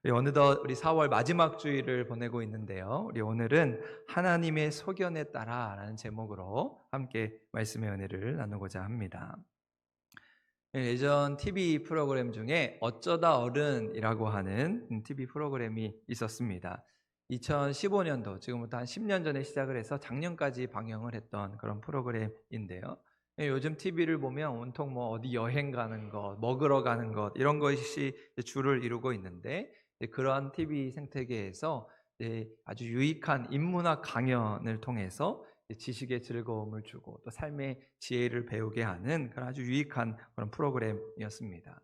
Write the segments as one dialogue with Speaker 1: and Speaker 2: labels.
Speaker 1: 우리 어느덧 우리 4월 마지막 주일을 보내고 있는데요. 우리 오늘은 하나님의 소견에 따라라는 제목으로 함께 말씀의 은혜를 나누고자 합니다. 예전 TV 프로그램 중에 어쩌다 어른이라고 하는 TV 프로그램이 있었습니다. 2015년도, 지금부터 한 10년 전에 시작을 해서 작년까지 방영을 했던 그런 프로그램인데요. 요즘 TV를 보면 온통 뭐 어디 여행 가는 것, 먹으러 가는 것, 이런 것이 주를 이루고 있는데, 그러한 TV 생태계에서 아주 유익한 인문학 강연을 통해서 지식의 즐거움을 주고 또 삶의 지혜를 배우게 하는 그런 아주 유익한 그런 프로그램이었습니다.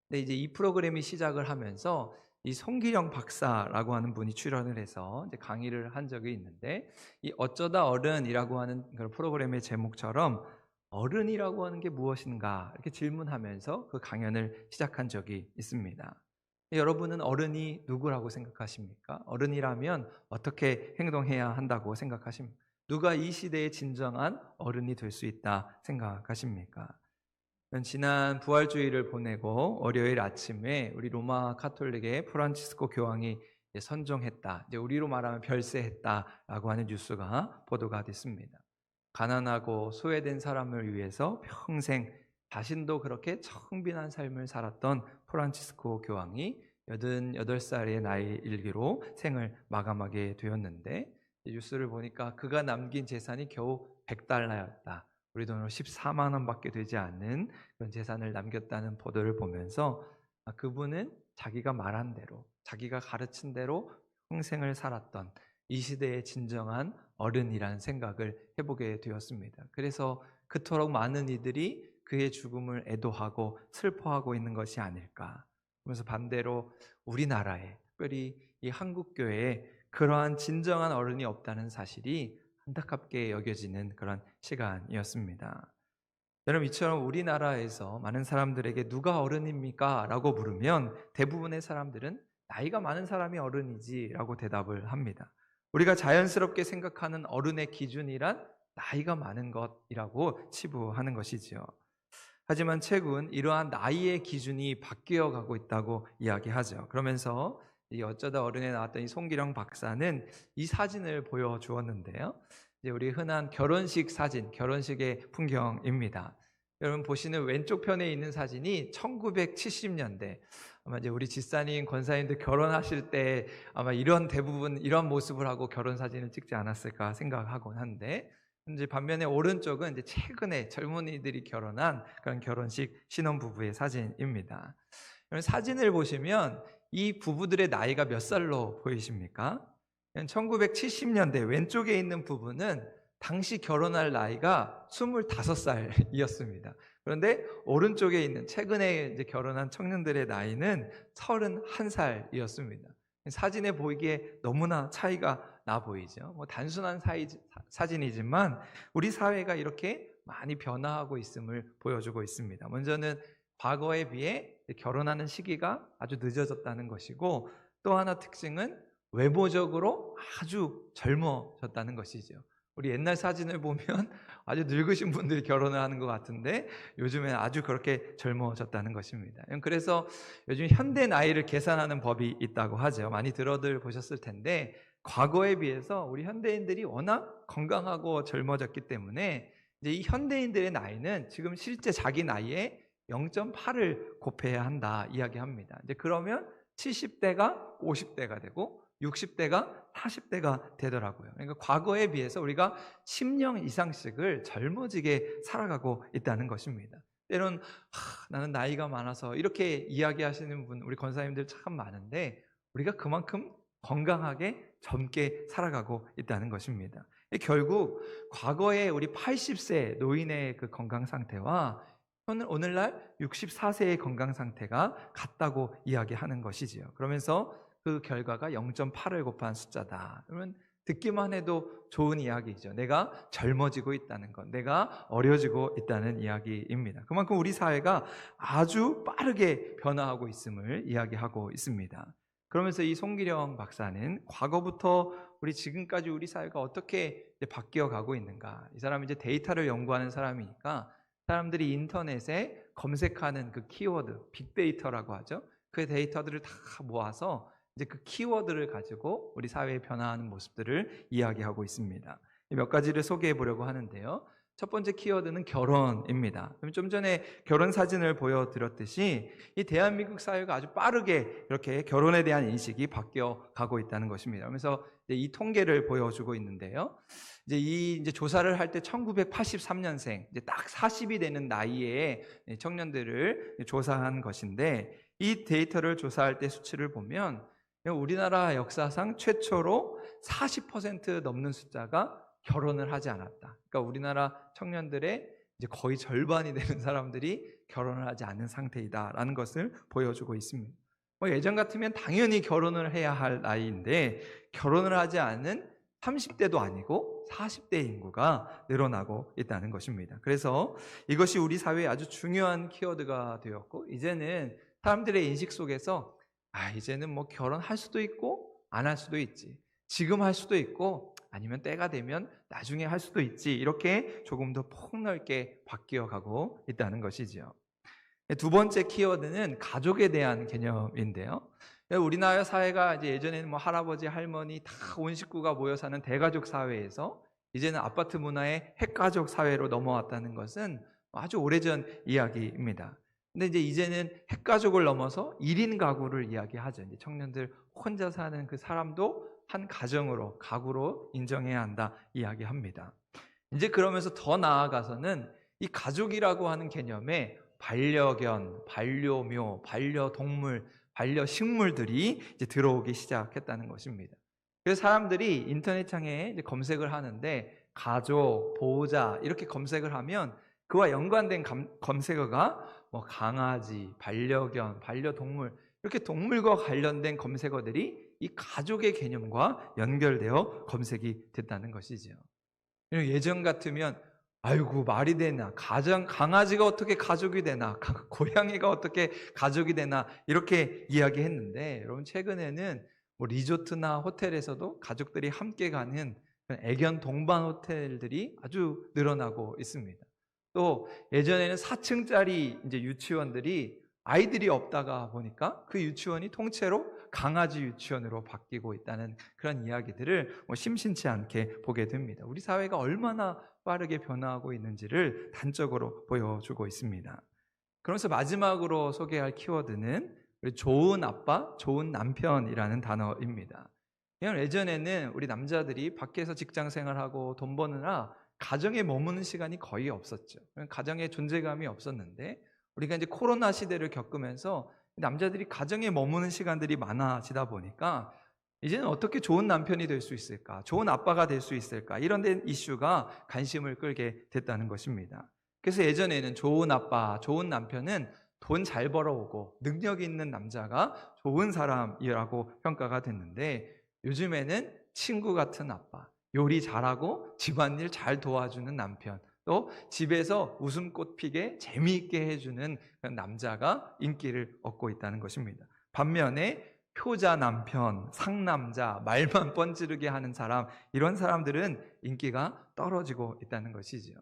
Speaker 1: 근데 이제 이 프로그램이 시작을 하면서 이 송기령 박사라고 하는 분이 출연을 해서 이제 강의를 한 적이 있는데, 이 어쩌다 어른이라고 하는 그런 프로그램의 제목처럼 어른이라고 하는 게 무엇인가 이렇게 질문하면서 그 강연을 시작한 적이 있습니다. 여러분은 어른이 누구라고 생각하십니까? 어른이라면 어떻게 행동해야 한다고 생각하십니까? 누가 이 시대의 진정한 어른이 될 수 있다 생각하십니까? 지난 부활주의를 보내고 월요일 아침에 우리 로마 카톨릭의 프란치스코 교황이 선종했다, 이제 우리로 말하면 별세했다라고 하는 뉴스가 보도가 됐습니다. 가난하고 소외된 사람을 위해서 평생 자신도 그렇게 청빈한 삶을 살았던 프란치스코 교황이 88살의 나이 일기로 생을 마감하게 되었는데, 뉴스를 보니까 그가 남긴 재산이 겨우 100달러였다. 우리 돈으로 14만 원밖에 되지 않는 그런 재산을 남겼다는 보도를 보면서 그분은 자기가 말한 대로, 자기가 가르친 대로 평생을 살았던 이 시대의 진정한 어른이라는 생각을 해보게 되었습니다. 그래서 그토록 많은 이들이 그의 죽음을 애도하고 슬퍼하고 있는 것이 아닐까. 그래서 반대로 우리나라에, 특별히 이 한국교회에 그러한 진정한 어른이 없다는 사실이 안타깝게 여겨지는 그런 시간이었습니다. 여러분, 이처럼 우리나라에서 많은 사람들에게 누가 어른입니까? 라고 물으면 대부분의 사람들은 나이가 많은 사람이 어른이지 라고 대답을 합니다. 우리가 자연스럽게 생각하는 어른의 기준이란 나이가 많은 것이라고 치부하는 것이지요. 하지만 최근 이러한 나이의 기준이 바뀌어 가고 있다고 이야기하죠. 그러면서 이 어쩌다 어른에 나왔던 이 송기령 박사는 이 사진을 보여주었는데요. 이제 우리 흔한 결혼식 사진, 결혼식의 풍경입니다. 여러분 보시는 왼쪽 편에 있는 사진이 1970년대, 아마 이제 우리 집사님, 권사님들 결혼하실 때 아마 대부분 이런 모습을 하고 결혼 사진을 찍지 않았을까 생각하곤 한데, 이제 반면에 오른쪽은 이제 최근에 젊은이들이 결혼한 그런 결혼식 신혼부부의 사진입니다. 사진을 보시면 이 부부들의 나이가 몇 살로 보이십니까? 1970년대 왼쪽에 있는 부부는 당시 결혼할 나이가 25살이었습니다. 그런데 오른쪽에 있는 최근에 이제 결혼한 청년들의 나이는 31살이었습니다. 사진에 보이기에 너무나 차이가 나 보이죠. 뭐 단순한 사진이지만 우리 사회가 이렇게 많이 변화하고 있음을 보여주고 있습니다. 먼저는 과거에 비해 결혼하는 시기가 아주 늦어졌다는 것이고, 또 하나 특징은 외모적으로 아주 젊어졌다는 것이죠. 우리 옛날 사진을 보면 아주 늙으신 분들이 결혼을 하는 것 같은데 요즘엔 아주 그렇게 젊어졌다는 것입니다. 그래서 요즘 현대 나이를 계산하는 법이 있다고 하죠. 많이 들어들 보셨을 텐데, 과거에 비해서 우리 현대인들이 워낙 건강하고 젊어졌기 때문에 이제 이 현대인들의 나이는 지금 실제 자기 나이에 0.8을 곱해야 한다 이야기합니다. 이제 그러면 70대가 50대가 되고 60대가 40대가 되더라고요. 그러니까 과거에 비해서 우리가 10년 이상씩을 젊어지게 살아가고 있다는 것입니다. 때론 나는 나이가 많아서 이렇게 이야기하시는 분, 우리 권사님들 참 많은데 우리가 그만큼 건강하게 젊게 살아가고 있다는 것입니다. 결국 과거에 우리 80세 노인의 그 건강 상태와 오늘날 64세의 건강 상태가 같다고 이야기하는 것이지요. 그러면서 그 결과가 0.8을 곱한 숫자다. 그러면 듣기만 해도 좋은 이야기죠. 내가 젊어지고 있다는 것, 내가 어려지고 있다는 이야기입니다. 그만큼 우리 사회가 아주 빠르게 변화하고 있음을 이야기하고 있습니다. 그러면서 이 송기령 박사는 과거부터 우리 지금까지 우리 사회가 어떻게 바뀌어 가고 있는가. 이 사람이 이제 데이터를 연구하는 사람이니까 사람들이 인터넷에 검색하는 그 키워드, 빅데이터라고 하죠. 그 데이터들을 다 모아서 이제 그 키워드를 가지고 우리 사회의 변화하는 모습들을 이야기하고 있습니다. 몇 가지를 소개해 보려고 하는데요. 첫 번째 키워드는 결혼입니다. 좀 전에 결혼 사진을 보여드렸듯이 이 대한민국 사회가 아주 빠르게 이렇게 결혼에 대한 인식이 바뀌어 가고 있다는 것입니다. 그래서 이 통계를 보여주고 있는데요. 이제 조사를 할 때 1983년생, 이제 딱 40이 되는 나이에 청년들을 조사한 것인데, 이 데이터를 조사할 때 수치를 보면 우리나라 역사상 최초로 40% 넘는 숫자가 결혼을 하지 않았다. 그러니까 우리나라 청년들의 이제 거의 절반이 되는 사람들이 결혼을 하지 않은 상태이다라는 것을 보여주고 있습니다. 예전 같으면 당연히 결혼을 해야 할 나이인데 결혼을 하지 않은 30대도 아니고 40대 인구가 늘어나고 있다는 것입니다. 그래서 이것이 우리 사회에 아주 중요한 키워드가 되었고, 이제는 사람들의 인식 속에서 이제는 뭐 결혼할 수도 있고 안 할 수도 있지, 지금 할 수도 있고 아니면 때가 되면 나중에 할 수도 있지, 이렇게 조금 더 폭넓게 바뀌어 가고 있다는 것이지요. 두 번째 키워드는 가족에 대한 개념인데요. 우리나라 사회가 이제 예전에는 뭐 할아버지, 할머니 다 온 식구가 모여 사는 대가족 사회에서 이제는 아파트 문화의 핵가족 사회로 넘어왔다는 것은 아주 오래전 이야기입니다. 근데 이제는 핵가족을 넘어서 1인 가구를 이야기하죠. 이제 청년들 혼자 사는 그 사람도 한 가정으로, 가구로 인정해야 한다 이야기합니다. 이제 그러면서 더 나아가서는 이 가족이라고 하는 개념에 반려견, 반려묘, 반려동물, 반려식물들이 이제 들어오기 시작했다는 것입니다. 그래서 사람들이 인터넷창에 이제 검색을 하는데 가족, 보호자 이렇게 검색을 하면 그와 연관된 검색어가 뭐 강아지, 반려견, 반려동물, 이렇게 동물과 관련된 검색어들이 이 가족의 개념과 연결되어 검색이 됐다는 것이죠. 예전 같으면 아이고 말이 되나, 강아지가 어떻게 가족이 되나, 고양이가 어떻게 가족이 되나 이렇게 이야기했는데, 여러분 최근에는 뭐 리조트나 호텔에서도 가족들이 함께 가는 애견 동반 호텔들이 아주 늘어나고 있습니다. 또 예전에는 4층짜리 이제 유치원들이 아이들이 없다가 보니까 그 유치원이 통째로 강아지 유치원으로 바뀌고 있다는 그런 이야기들을 심심치 않게 보게 됩니다. 우리 사회가 얼마나 빠르게 변화하고 있는지를 단적으로 보여주고 있습니다. 그러면서 마지막으로 소개할 키워드는 우리 좋은 아빠, 좋은 남편이라는 단어입니다. 예전에는 우리 남자들이 밖에서 직장 생활하고 돈 버느라 가정에 머무는 시간이 거의 없었죠. 가정에 존재감이 없었는데, 우리가 이제 코로나 시대를 겪으면서 남자들이 가정에 머무는 시간들이 많아지다 보니까 이제는 어떻게 좋은 남편이 될 수 있을까, 좋은 아빠가 될 수 있을까, 이런 데 이슈가 관심을 끌게 됐다는 것입니다. 그래서 예전에는 좋은 아빠, 좋은 남편은 돈 잘 벌어오고 능력 있는 남자가 좋은 사람이라고 평가가 됐는데, 요즘에는 친구 같은 아빠, 요리 잘하고 집안일 잘 도와주는 남편, 또 집에서 웃음꽃 피게 재미있게 해주는 그런 남자가 인기를 얻고 있다는 것입니다. 반면에 효자 남편, 상남자, 말만 뻔지르게 하는 사람, 이런 사람들은 인기가 떨어지고 있다는 것이죠.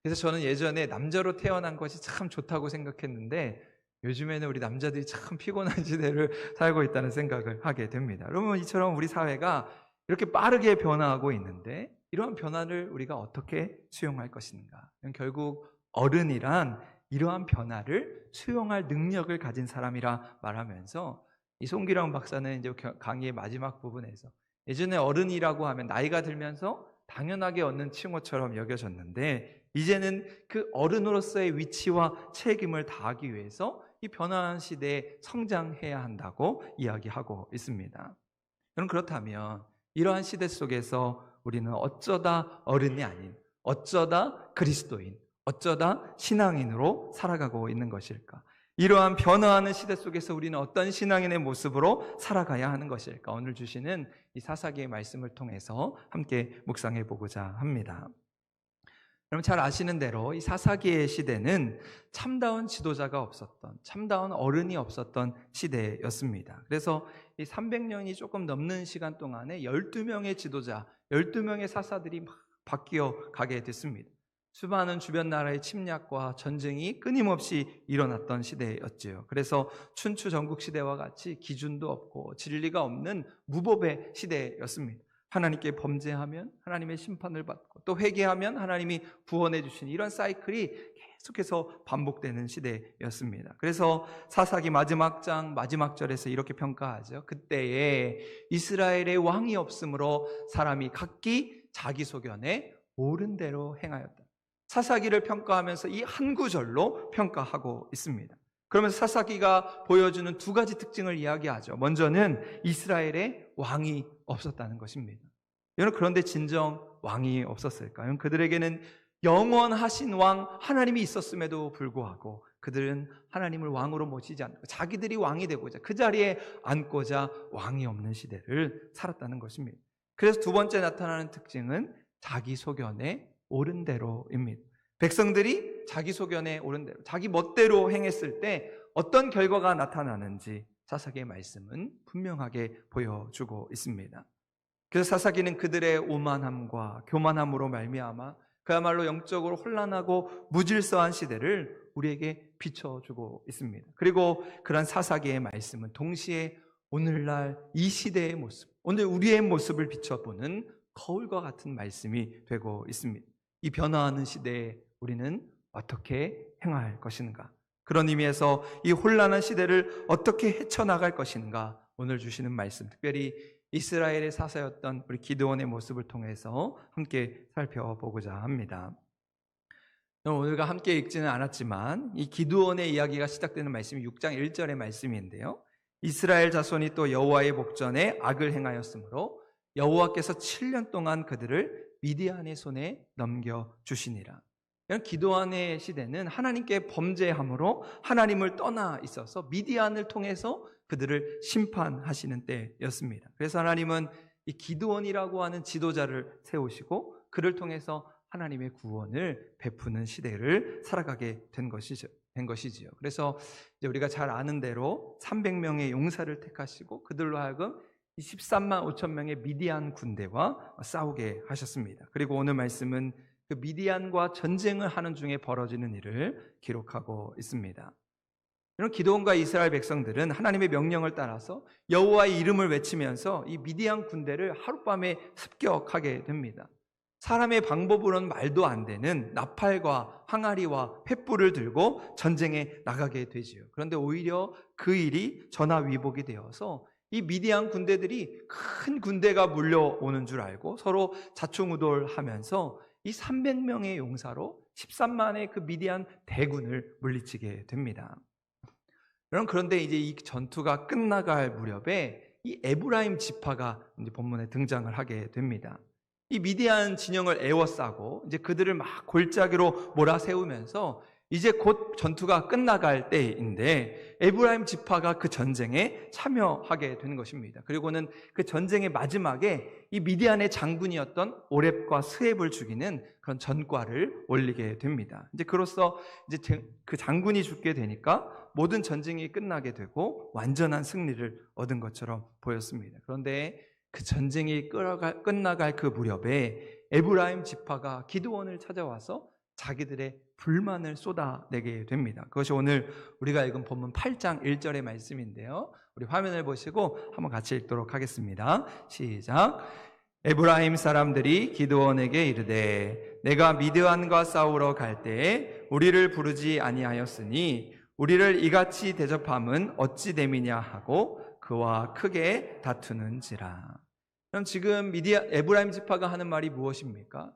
Speaker 1: 그래서 저는 예전에 남자로 태어난 것이 참 좋다고 생각했는데, 요즘에는 우리 남자들이 참 피곤한 시대를 살고 있다는 생각을 하게 됩니다. 여러분, 이처럼 우리 사회가 이렇게 빠르게 변화하고 있는데, 이러한 변화를 우리가 어떻게 수용할 것인가? 결국 어른이란 이러한 변화를 수용할 능력을 가진 사람이라 말하면서, 이 송기령 박사는 이제 강의의 마지막 부분에서 예전에 어른이라고 하면 나이가 들면서 당연하게 얻는 칭호처럼 여겨졌는데, 이제는 그 어른으로서의 위치와 책임을 다하기 위해서 이 변화한 시대에 성장해야 한다고 이야기하고 있습니다. 여러분, 그렇다면 이러한 시대 속에서 우리는 어쩌다 어른이 아닌, 어쩌다 그리스도인, 어쩌다 신앙인으로 살아가고 있는 것일까? 이러한 변화하는 시대 속에서 우리는 어떤 신앙인의 모습으로 살아가야 하는 것일까? 오늘 주시는 이 사사기의 말씀을 통해서 함께 묵상해 보고자 합니다. 여러분 잘 아시는 대로 이 사사기의 시대는 참다운 지도자가 없었던, 참다운 어른이 없었던 시대였습니다. 그래서 이 300년이 조금 넘는 시간 동안에 12명의 지도자, 12명의 사사들이 막 바뀌어 가게 됐습니다. 수많은 주변 나라의 침략과 전쟁이 끊임없이 일어났던 시대였지요. 그래서 춘추 전국 시대와 같이 기준도 없고 진리가 없는 무법의 시대였습니다. 하나님께 범죄하면 하나님의 심판을 받고 또 회개하면 하나님이 구원해 주시는 이런 사이클이 계속해서 반복되는 시대였습니다. 그래서 사사기 마지막 장 마지막 절에서 이렇게 평가하죠. 그때에 이스라엘의 왕이 없으므로 사람이 각기 자기 소견에 옳은 대로 행하였다. 사사기를 평가하면서 이 한 구절로 평가하고 있습니다. 그러면서 사사기가 보여주는 두 가지 특징을 이야기하죠. 먼저는 이스라엘에 왕이 없었다는 것입니다. 여러분, 그런데 진정 왕이 없었을까요? 그들에게는 영원하신 왕 하나님이 있었음에도 불구하고 그들은 하나님을 왕으로 모시지 않고 자기들이 왕이 되고자 그 자리에 앉고자 왕이 없는 시대를 살았다는 것입니다. 그래서 두 번째 나타나는 특징은 자기 소견에 옳은 대로입니다. 백성들이 자기 소견에 옳은 대로, 자기 멋대로 행했을 때 어떤 결과가 나타나는지 사사기의 말씀은 분명하게 보여주고 있습니다. 그래서 사사기는 그들의 오만함과 교만함으로 말미암아 그야말로 영적으로 혼란하고 무질서한 시대를 우리에게 비춰주고 있습니다. 그리고 그런 사사기의 말씀은 동시에 오늘날 이 시대의 모습, 오늘 우리의 모습을 비춰보는 거울과 같은 말씀이 되고 있습니다. 이 변화하는 시대에 우리는 어떻게 행할 것인가? 그런 의미에서 이 혼란한 시대를 어떻게 헤쳐나갈 것인가? 오늘 주시는 말씀, 특별히 이스라엘의 사사였던 우리 기드온의 모습을 통해서 함께 살펴보고자 합니다. 오늘과 함께 읽지는 않았지만 이 기드온의 이야기가 시작되는 말씀이 6장 1절의 말씀인데요. 이스라엘 자손이 또 여호와의 목전에 악을 행하였으므로 여호와께서 7년 동안 그들을 미디안의 손에 넘겨주시니라. 기드온의 시대는 하나님께 범죄함으로 하나님을 떠나 있어서 미디안을 통해서 그들을 심판하시는 때였습니다. 그래서 하나님은 이 기드온이라고 하는 지도자를 세우시고 그를 통해서 하나님의 구원을 베푸는 시대를 살아가게 된 것이지요. 그래서 이제 우리가 잘 아는 대로 300명의 용사를 택하시고 그들로 하여금 13만 5천 명의 미디안 군대와 싸우게 하셨습니다. 그리고 오늘 말씀은 그 미디안과 전쟁을 하는 중에 벌어지는 일을 기록하고 있습니다. 이런 기드온과 이스라엘 백성들은 하나님의 명령을 따라서 여호와의 이름을 외치면서 이 미디안 군대를 하룻밤에 습격하게 됩니다. 사람의 방법으로는 말도 안 되는 나팔과 항아리와 횃불을 들고 전쟁에 나가게 되지요. 그런데 오히려 그 일이 전화위복이 되어서 이 미디안 군대들이 큰 군대가 물려오는 줄 알고 서로 좌충우돌하면서 이 300명의 용사로 13만의 그 미디안 대군을 물리치게 됩니다. 그런데 이제 이 전투가 끝나갈 무렵에 이 에브라임 지파가 이제 본문에 등장을 하게 됩니다. 이 미디안 진영을 에워싸고 이제 그들을 막 골짜기로 몰아세우면서 이제 곧 전투가 끝나갈 때인데 에브라임 지파가 그 전쟁에 참여하게 되는 것입니다. 그리고는 그 전쟁의 마지막에 이 미디안의 장군이었던 오렙과 스렙을 죽이는 그런 전과를 올리게 됩니다. 이제 그로써 이제 그 장군이 죽게 되니까 모든 전쟁이 끝나게 되고 완전한 승리를 얻은 것처럼 보였습니다. 그런데 그 전쟁이 끝나갈 그 무렵에 에브라임 지파가 기드온을 찾아와서 자기들의 불만을 쏟아내게 됩니다. 그것이 오늘 우리가 읽은 본문 8장 1절의 말씀인데요. 우리 화면을 보시고 한번 같이 읽도록 하겠습니다. 시작. 에브라임 사람들이 기드온에게 이르되 내가 미드안과 싸우러 갈 때에 우리를 부르지 아니하였으니 우리를 이같이 대접함은 어찌 됨이냐 하고 그와 크게 다투는지라. 그럼 지금 에브라임 지파가 하는 말이 무엇입니까?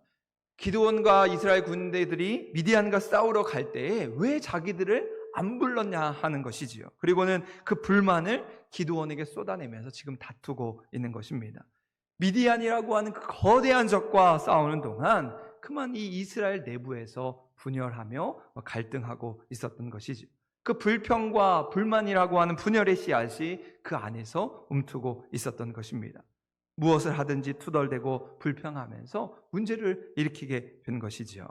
Speaker 1: 기드온과 이스라엘 군대들이 미디안과 싸우러 갈 때에 왜 자기들을 안 불렀냐 하는 것이지요. 그리고는 그 불만을 기드온에게 쏟아내면서 지금 다투고 있는 것입니다. 미디안이라고 하는 그 거대한 적과 싸우는 동안 그만 이 이스라엘 내부에서 분열하며 갈등하고 있었던 것이죠. 그 불평과 불만이라고 하는 분열의 씨앗이 그 안에서 움트고 있었던 것입니다. 무엇을 하든지 투덜대고 불평하면서 문제를 일으키게 된 것이지요.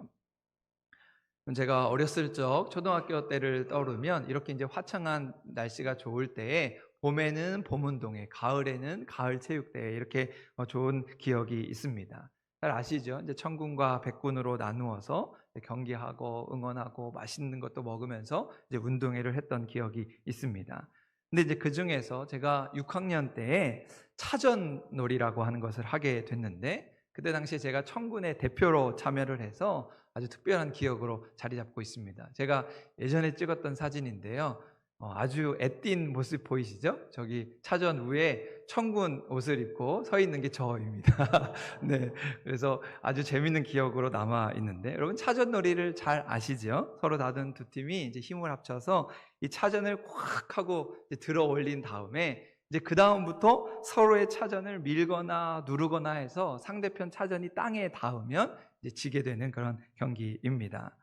Speaker 1: 제가 어렸을 적 초등학교 때를 떠오르면 이렇게 이제 화창한 날씨가 좋을 때에 봄에는 봄운동회, 가을에는 가을 체육대회 이렇게 좋은 기억이 있습니다. 잘 아시죠? 이제 천군과 백군으로 나누어서 경기하고 응원하고 맛있는 것도 먹으면서 이제 운동회를 했던 기억이 있습니다. 근데 이제 그 중에서 제가 6학년 때에 차전놀이라고 하는 것을 하게 됐는데, 그때 당시에 제가 천군의 대표로 참여를 해서 아주 특별한 기억으로 자리 잡고 있습니다. 제가 예전에 찍었던 사진인데요. 아주 애띤 모습 보이시죠? 저기 차전 위에 천군 옷을 입고 서 있는 게 저입니다. 네, 그래서 아주 재밌는 기억으로 남아 있는데, 여러분 차전놀이를 잘 아시죠? 서로 다른 두 팀이 이제 힘을 합쳐서 이 차전을 콱 하고 이제 들어 올린 다음에 이제 그 다음부터 서로의 차전을 밀거나 누르거나 해서 상대편 차전이 땅에 닿으면 이제 지게 되는 그런 경기입니다.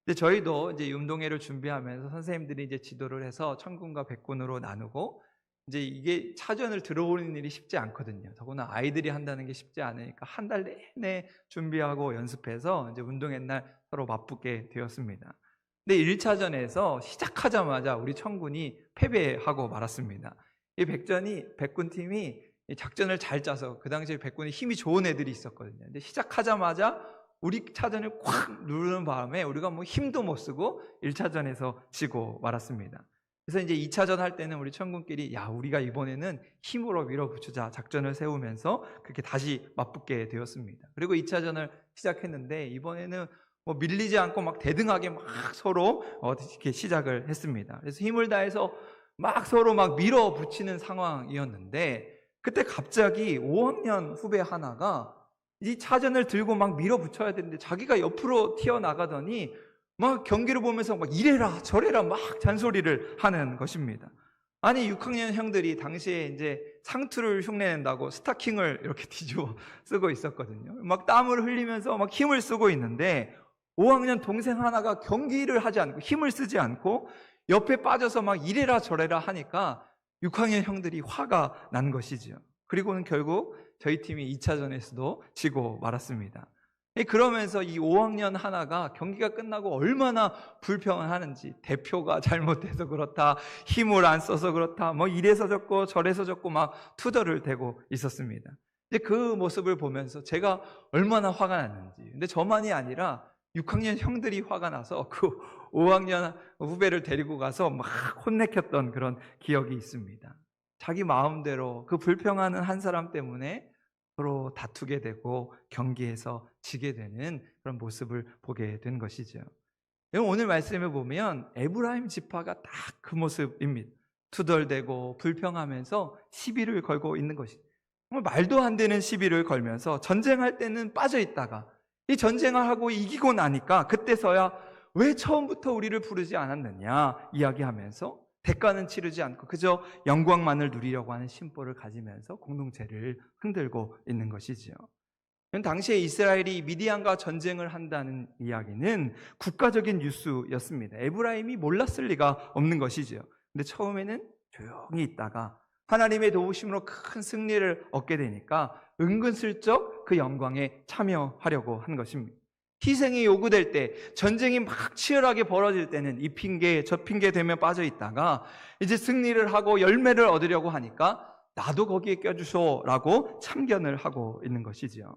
Speaker 1: 근데 저희도 이제 운동회를 준비하면서 선생님들이 이제 지도를 해서 천군과 백군으로 나누고, 이제 이게 차전을 들어오는 일이 쉽지 않거든요. 더구나 아이들이 한다는 게 쉽지 않으니까 한 달 내내 준비하고 연습해서 이제 운동회 날 서로 맞붙게 되었습니다. 근데 1차전에서 시작하자마자 우리 천군이 패배하고 말았습니다. 이 백군 팀이 작전을 잘 짜서, 그 당시에 백군이 힘이 좋은 애들이 있었거든요. 근데 시작하자마자 우리 차전을 콱 누르는 바람에 우리가 뭐 힘도 못 쓰고 1차전에서 지고 말았습니다. 그래서 이제 2차전 할 때는 우리 천군끼리 우리가 이번에는 힘으로 밀어붙이자 작전을 세우면서 그렇게 다시 맞붙게 되었습니다. 그리고 2차전을 시작했는데 이번에는 뭐 밀리지 않고 막 대등하게 막 서로 이렇게 시작을 했습니다. 그래서 힘을 다해서 막 서로 막 밀어붙이는 상황이었는데, 그때 갑자기 5학년 후배 하나가 이 차전을 들고 막 밀어붙여야 되는데 자기가 옆으로 튀어나가더니 막 경기를 보면서 막 이래라 저래라 막 잔소리를 하는 것입니다. 아니 6학년 형들이 당시에 이제 상투를 흉내낸다고 스타킹을 이렇게 뒤집어 쓰고 있었거든요. 막 땀을 흘리면서 막 힘을 쓰고 있는데 5학년 동생 하나가 경기를 하지 않고 힘을 쓰지 않고 옆에 빠져서 막 이래라 저래라 하니까 6학년 형들이 화가 난 것이죠. 그리고는 결국 저희 팀이 2차전에서도 지고 말았습니다. 그러면서 이 5학년 하나가 경기가 끝나고 얼마나 불평하는지, 대표가 잘못해서 그렇다, 힘을 안 써서 그렇다, 뭐 이래서 졌고 저래서 졌고 막 투덜을 대고 있었습니다. 이제 그 모습을 보면서 제가 얼마나 화가 났는지, 근데 저만이 아니라 6학년 형들이 화가 나서 그 5학년 후배를 데리고 가서 막 혼내켰던 그런 기억이 있습니다. 자기 마음대로 그 불평하는 한 사람 때문에 서로 다투게 되고 경기에서 지게 되는 그런 모습을 보게 된 것이죠. 오늘 말씀에 보면 에브라임 지파가 딱 그 모습입니다. 투덜대고 불평하면서 시비를 걸고 있는 것이, 정말 말도 안 되는 시비를 걸면서 전쟁할 때는 빠져 있다가 이 전쟁을 하고 이기고 나니까 그때서야 왜 처음부터 우리를 부르지 않았느냐 이야기하면서 대가는 치르지 않고 그저 영광만을 누리려고 하는 심보를 가지면서 공동체를 흔들고 있는 것이지요. 당시에 이스라엘이 미디안과 전쟁을 한다는 이야기는 국가적인 뉴스였습니다. 에브라임이 몰랐을 리가 없는 것이죠. 근데 처음에는 조용히 있다가 하나님의 도우심으로 큰 승리를 얻게 되니까 은근슬쩍 그 영광에 참여하려고 한 것입니다. 희생이 요구될 때, 전쟁이 막 치열하게 벌어질 때는 이 핑계 저 핑계 되며 빠져 있다가 이제 승리를 하고 열매를 얻으려고 하니까 나도 거기에 껴주소라고 참견을 하고 있는 것이지요.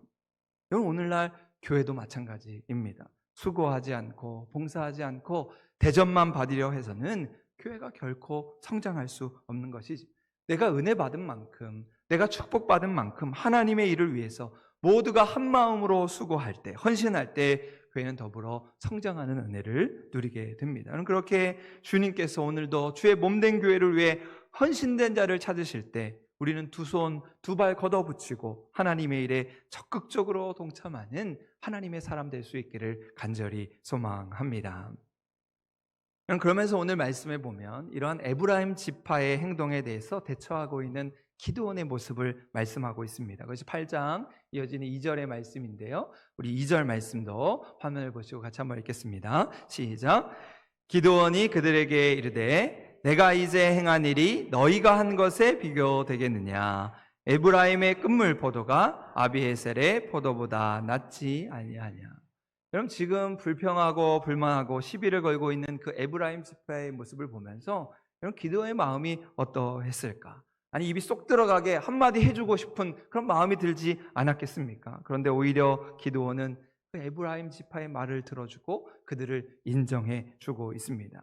Speaker 1: 여러분, 오늘날 교회도 마찬가지입니다. 수고하지 않고 봉사하지 않고 대접만 받으려 해서는 교회가 결코 성장할 수 없는 것이지. 내가 은혜 받은 만큼, 내가 축복받은 만큼 하나님의 일을 위해서 모두가 한 마음으로 수고할 때, 헌신할 때 교회는 더불어 성장하는 은혜를 누리게 됩니다. 그렇게 주님께서 오늘도 주의 몸된 교회를 위해 헌신된 자를 찾으실 때 우리는 두 손, 두 발 걷어붙이고 하나님의 일에 적극적으로 동참하는 하나님의 사람 될 수 있기를 간절히 소망합니다. 그러면서 오늘 말씀에 보면 이러한 에브라임 지파의 행동에 대해서 대처하고 있는 기드온의 모습을 말씀하고 있습니다. 그것이 8장 이어지는 2절의 말씀인데요. 우리 2절 말씀도 화면을 보시고 같이 한번 읽겠습니다. 시작. 기드온이 그들에게 이르되 내가 이제 행한 일이 너희가 한 것에 비교되겠느냐. 에브라임의 끝물 포도가 아비에셀의 포도보다 낫지 아니하냐. 여러분, 지금 불평하고 불만하고 시비를 걸고 있는 그 에브라임 지파의 모습을 보면서 여러분, 기드온의 마음이 어떠했을까? 아니 입이 쏙 들어가게 한마디 해주고 싶은 그런 마음이 들지 않았겠습니까? 그런데 오히려 기드온은 그 에브라임 지파의 말을 들어주고 그들을 인정해 주고 있습니다.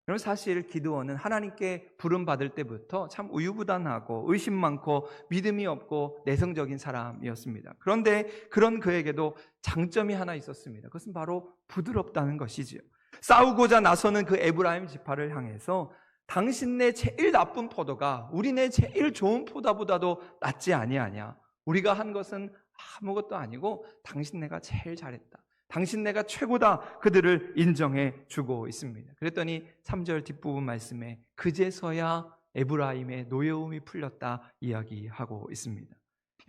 Speaker 1: 여러분, 사실 기드온은 하나님께 부름받을 때부터 참 우유부단하고 의심 많고 믿음이 없고 내성적인 사람이었습니다. 그런데 그런 그에게도 장점이 하나 있었습니다. 그것은 바로 부드럽다는 것이지요. 싸우고자 나서는 그 에브라임 지파를 향해서 당신네 제일 나쁜 포도가 우리네 제일 좋은 포도보다도 낫지 아니하냐. 우리가 한 것은 아무것도 아니고 당신네가 제일 잘했다. 당신네가 최고다. 그들을 인정해 주고 있습니다. 그랬더니 3절 뒷부분 말씀에 그제서야 에브라임의 노여움이 풀렸다 이야기하고 있습니다.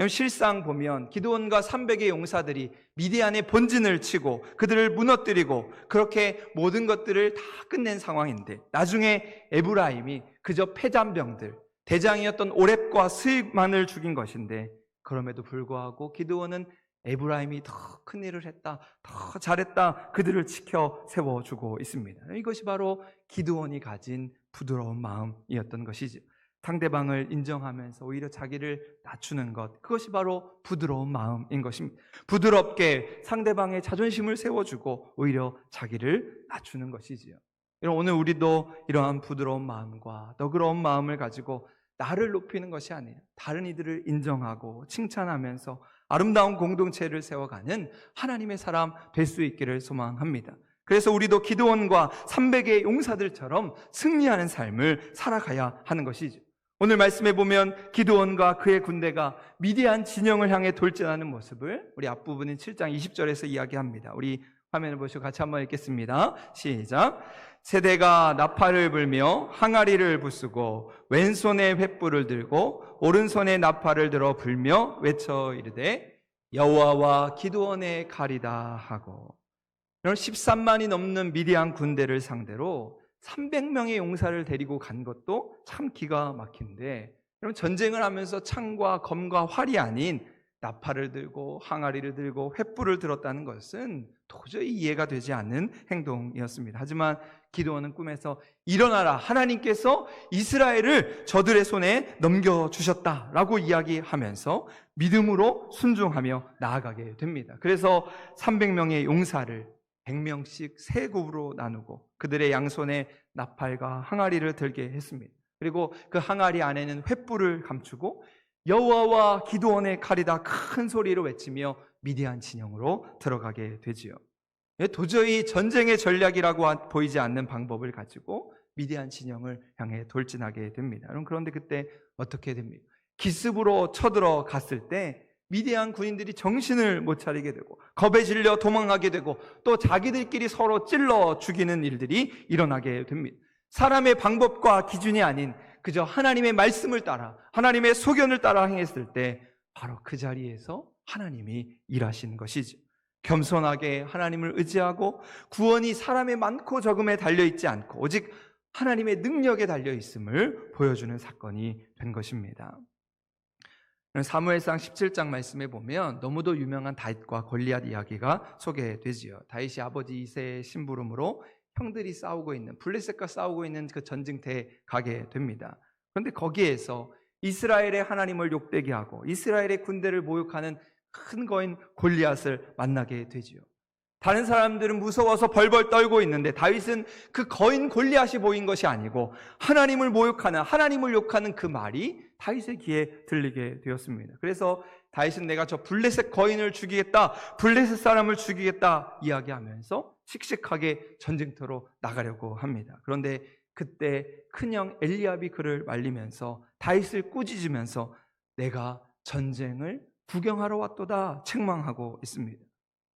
Speaker 1: 실상 보면 기드온과 300의 용사들이 미디안의 본진을 치고 그들을 무너뜨리고 그렇게 모든 것들을 다 끝낸 상황인데 나중에 에브라임이 그저 패잔병들, 대장이었던 오렙과 스익만을 죽인 것인데 그럼에도 불구하고 기드온은 에브라임이 더 큰 일을 했다, 더 잘했다, 그들을 지켜 세워주고 있습니다. 이것이 바로 기드온이 가진 부드러운 마음이었던 것이죠. 상대방을 인정하면서 오히려 자기를 낮추는 것, 그것이 바로 부드러운 마음인 것입니다. 부드럽게 상대방의 자존심을 세워주고 오히려 자기를 낮추는 것이지요. 오늘 우리도 이러한 부드러운 마음과 너그러운 마음을 가지고 나를 높이는 것이 아니라 다른 이들을 인정하고 칭찬하면서 아름다운 공동체를 세워가는 하나님의 사람 될 수 있기를 소망합니다. 그래서 우리도 기드온과 300의 용사들처럼 승리하는 삶을 살아가야 하는 것이죠. 오늘 말씀에 보면 기드온과 그의 군대가 미디안 진영을 향해 돌진하는 모습을 우리 앞부분인 7장 20절에서 이야기합니다. 우리 화면을 보시고 같이 한번 읽겠습니다. 시작. 세대가 나팔을 불며 항아리를 부수고 왼손에 횃불을 들고 오른손에 나팔을 들어 불며 외쳐 이르되 여호와와 기드온의 칼이다 하고 13만이 넘는 미디안 군대를 상대로 300명의 용사를 데리고 간 것도 참 기가 막힌데 여러분, 전쟁을 하면서 창과 검과 활이 아닌 나팔을 들고 항아리를 들고 횃불을 들었다는 것은 도저히 이해가 되지 않는 행동이었습니다. 하지만 기드온은 꿈에서 일어나라, 하나님께서 이스라엘을 저들의 손에 넘겨주셨다라고 이야기하면서 믿음으로 순종하며 나아가게 됩니다. 그래서 300명의 용사를 100명씩 세 굽으로 나누고 그들의 양손에 나팔과 항아리를 들게 했습니다. 그리고 그 항아리 안에는 횃불을 감추고 여호와와 기드온의 칼이다 큰 소리로 외치며 미디안 진영으로 들어가게 되지요. 도저히 전쟁의 전략이라고 보이지 않는 방법을 가지고 미디안 진영을 향해 돌진하게 됩니다. 그런데 그때 어떻게 됩니까? 기습으로 쳐들어갔을 때 미디안 군인들이 정신을 못 차리게 되고 겁에 질려 도망하게 되고 또 자기들끼리 서로 찔러 죽이는 일들이 일어나게 됩니다. 사람의 방법과 기준이 아닌 그저 하나님의 말씀을 따라 하나님의 소견을 따라 행했을 때 바로 그 자리에서 하나님이 일하시는 것이죠. 겸손하게 하나님을 의지하고 구원이 사람의 많고 적음에 달려있지 않고 오직 하나님의 능력에 달려있음을 보여주는 사건이 된 것입니다. 사무엘상 17장 말씀에 보면 너무도 유명한 다윗과 골리앗 이야기가 소개되지요. 다윗이 아버지 이새의 심부름으로 형들이 싸우고 있는 블레셋과 싸우고 있는 그 전쟁터에 가게 됩니다. 그런데 거기에서 이스라엘의 하나님을 욕되게 하고 이스라엘의 군대를 모욕하는 큰 거인 골리앗을 만나게 되지요. 다른 사람들은 무서워서 벌벌 떨고 있는데 다윗은 그 거인 골리앗이 보인 것이 아니고 하나님을 모욕하는, 하나님을 욕하는 그 말이 다윗의 귀에 들리게 되었습니다. 그래서 다윗은 내가 저 블레셋 거인을 죽이겠다, 블레셋 사람을 죽이겠다 이야기하면서 씩씩하게 전쟁터로 나가려고 합니다. 그런데 그때 큰형 엘리압이 그를 말리면서 다윗을 꾸짖으면서 내가 전쟁을 구경하러 왔도다 책망하고 있습니다.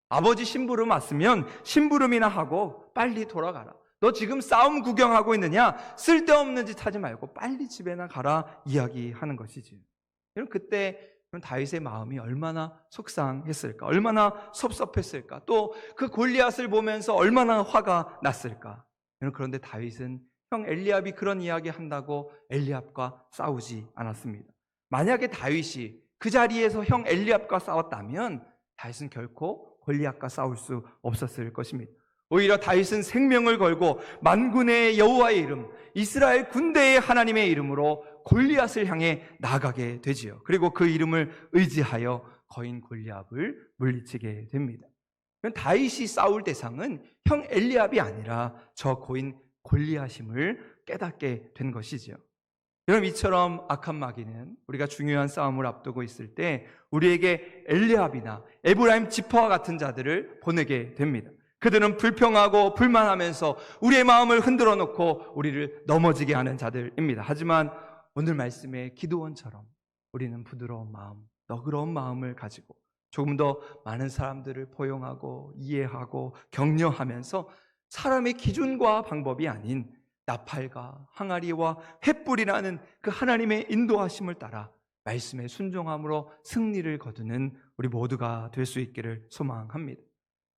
Speaker 1: 아버지 심부름 왔으면 심부름이나 하고 빨리 돌아가라. 너 지금 싸움 구경하고 있느냐? 쓸데없는 짓 하지 말고 빨리 집에나 가라 이야기하는 것이지. 그때 다윗의 마음이 얼마나 속상했을까? 얼마나 섭섭했을까? 또 그 골리앗을 보면서 얼마나 화가 났을까? 그런데 다윗은 형 엘리압이 그런 이야기 한다고 엘리압과 싸우지 않았습니다. 만약에 다윗이 그 자리에서 형 엘리압과 싸웠다면 다윗은 결코 골리앗과 싸울 수 없었을 것입니다. 오히려 다윗은 생명을 걸고 만군의 여호와의 이름, 이스라엘 군대의 하나님의 이름으로 골리앗을 향해 나아가게 되지요. 그리고 그 이름을 의지하여 거인 골리앗을 물리치게 됩니다. 다윗이 싸울 대상은 형 엘리압이 아니라 저 고인 골리앗임을 깨닫게 된 것이죠. 여러분, 이처럼 악한 마귀는 우리가 중요한 싸움을 앞두고 있을 때 우리에게 엘리압이나 에브라임 지파와 같은 자들을 보내게 됩니다. 그들은 불평하고 불만하면서 우리의 마음을 흔들어 놓고 우리를 넘어지게 하는 자들입니다. 하지만 오늘 말씀의 기드온처럼 우리는 부드러운 마음, 너그러운 마음을 가지고 조금 더 많은 사람들을 포용하고 이해하고 격려하면서 사람의 기준과 방법이 아닌 나팔과 항아리와 횃불이라는 그 하나님의 인도하심을 따라 말씀에 순종함으로 승리를 거두는 우리 모두가 될 수 있기를 소망합니다.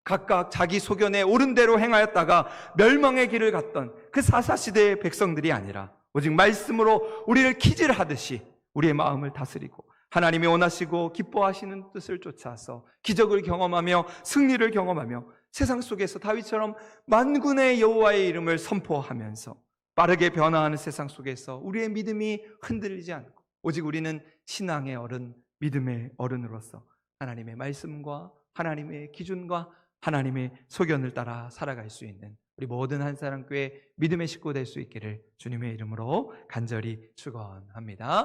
Speaker 1: 각각 자기 소견에 옳은 대로 행하였다가 멸망의 길을 갔던 그 사사시대의 백성들이 아니라 오직 말씀으로 우리를 기질하듯이 우리의 마음을 다스리고 하나님이 원하시고 기뻐하시는 뜻을 쫓아서 기적을 경험하며 승리를 경험하며 세상 속에서 다윗처럼 만군의 여호와의 이름을 선포하면서 빠르게 변화하는 세상 속에서 우리의 믿음이 흔들리지 않고 오직 우리는 신앙의 어른, 믿음의 어른으로서 하나님의 말씀과 하나님의 기준과 하나님의 소견을 따라 살아갈 수 있는 우리 모든 한사랑교회 믿음의 식구 될 수 있기를 주님의 이름으로 간절히 축원합니다.